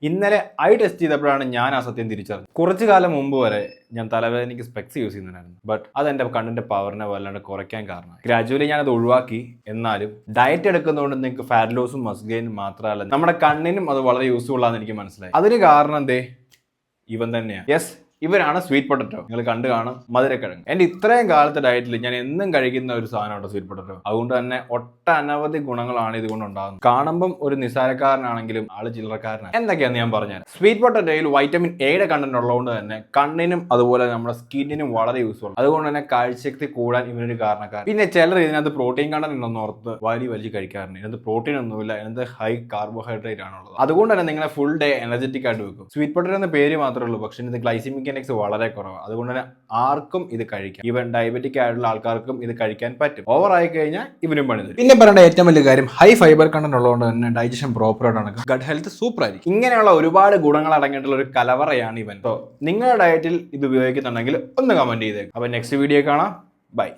ഇന്നലെ eye test ചെയ്തപ്പോഴാണ് ഞാൻ ആ സത്യം തിരിച്ചറിഞ്ഞത്. കുറച്ചു കാലം മുമ്പ് വരെ ഞാൻ തലവേദനയ്ക്ക് സ്പെക്സ് യൂസ് ചെയ്യുന്നുണ്ടായിരുന്നു. ബട്ട് അതെന്റെ കണ്ണിന്റെ പവറിനെ വല്ലാണ്ട് കുറയ്ക്കാൻ കാരണമായി. ഗ്രാജുവലി ഞാനത് ഒഴിവാക്കി. എന്നാലും ഡയറ്റ് എടുക്കുന്നതുകൊണ്ട് നിങ്ങൾക്ക് ഫാറ്റ് ലോസും മസിൽ ഗെയിനും മാത്രമല്ല നമ്മുടെ കണ്ണിനും അത് വളരെ യൂസ്ഫുൾ ആണെന്ന് എനിക്ക് മനസ്സിലായി. അതിന് കാരണം എന്തേ ഇവൻ തന്നെയാണ്. യെസ്, ഇവരാണ് സ്വീറ്റ് പൊട്ടറ്റോ. നിങ്ങൾ കണ്ടു കാണും, മധുരക്കിഴങ്ങ്. എന്റെ ഇത്രയും കാലത്തെ ഡയറ്റിൽ ഞാൻ എന്നും കഴിക്കുന്ന ഒരു സാധനമാണ് സ്വീറ്റ് പൊട്ടറ്റോ. അതുകൊണ്ട് തന്നെ ഒട്ടനവധി ഗുണങ്ങളാണ് ഇതുകൊണ്ട് ഉണ്ടാകുന്നത്. കാണുമ്പം ഒരു നിസ്സാരക്കാരനാണെങ്കിലും ആള് ചില്ലറക്കാരനാണ്. എന്തൊക്കെയാന്ന് ഞാൻ പറഞ്ഞുതരാം. സ്വീറ്റ് പൊട്ടറ്റോയിൽ വൈറ്റമിൻ എയുടെ കണ്ടന്റ് ഉള്ളതുകൊണ്ട് തന്നെ കണ്ണിനും അതുപോലെ നമ്മുടെ സ്കിന്നിനും വളരെ യൂസ്ഫുൾ. അതുകൊണ്ട് തന്നെ കാഴ്ചശക്തി കൂടാൻ ഇവനൊരു കാരണക്കാരൻ. പിന്നെ ചിലർ ഇതിനകത്ത് പ്രോട്ടീൻ കണ്ടന്റ് ഉണ്ടെന്ന് ഓർത്ത് വലിയ കഴിക്കാറുണ്ട്. ഇതിനകത്ത് പ്രോട്ടീൻ ഒന്നുമില്ല, ഇതിനകത്ത് ഹൈ കാർബോഹൈഡ്രേറ്റ് ആണുള്ളത്. അതുകൊണ്ട് തന്നെ നിങ്ങളെ ഫുൾ ഡേ എനർജറ്റിക് ആയിട്ട് വെക്കും. സ്വീറ്റ് പൊട്ടറ്റോ എന്ന പേര് മാത്രമേ ഉള്ളൂ, പക്ഷേ ഇത് ഗ്ലൈസിമിക് ഇൻഡെക്സ് വളരെ കുറവാണ്. അതുകൊണ്ട് തന്നെ ആർക്കും ഇത് കഴിക്കാം. ഈവൻ ഡയബറ്റിക് ആയിട്ടുള്ള ആൾക്കാർക്കും ഇത് കഴിക്കാൻ പറ്റും. ഓവർ ആയി കഴിഞ്ഞാൽ ഇവനും പണി തരും. പിന്നെ പറയേണ്ട ഏറ്റവും വലിയ കാര്യം ഹൈ ഫൈബർ കണ്ടന്റ് ഉള്ളതുകൊണ്ട് തന്നെ ഡൈജഷൻ പ്രോപ്പർ ആയിട്ട് നടക്കും. ഗട്ട് ഹെൽത്ത് സൂപ്പർ ആയിരിക്കും. ഇങ്ങനെയുള്ള ഒരുപാട് ഗുണങ്ങൾ അടങ്ങിയിട്ടുള്ള ഒരു കലവറയാണ് ഇവൻ. സോ നിങ്ങളുടെ ഡയറ്റിൽ ഇത് ഉപയോഗിക്കുന്നുണ്ടെങ്കിൽ ഒന്ന് കമന്റ് ചെയ്തേക്കും. അപ്പൊ നെക്സ്റ്റ് വീഡിയോ കാണാം. ബൈ.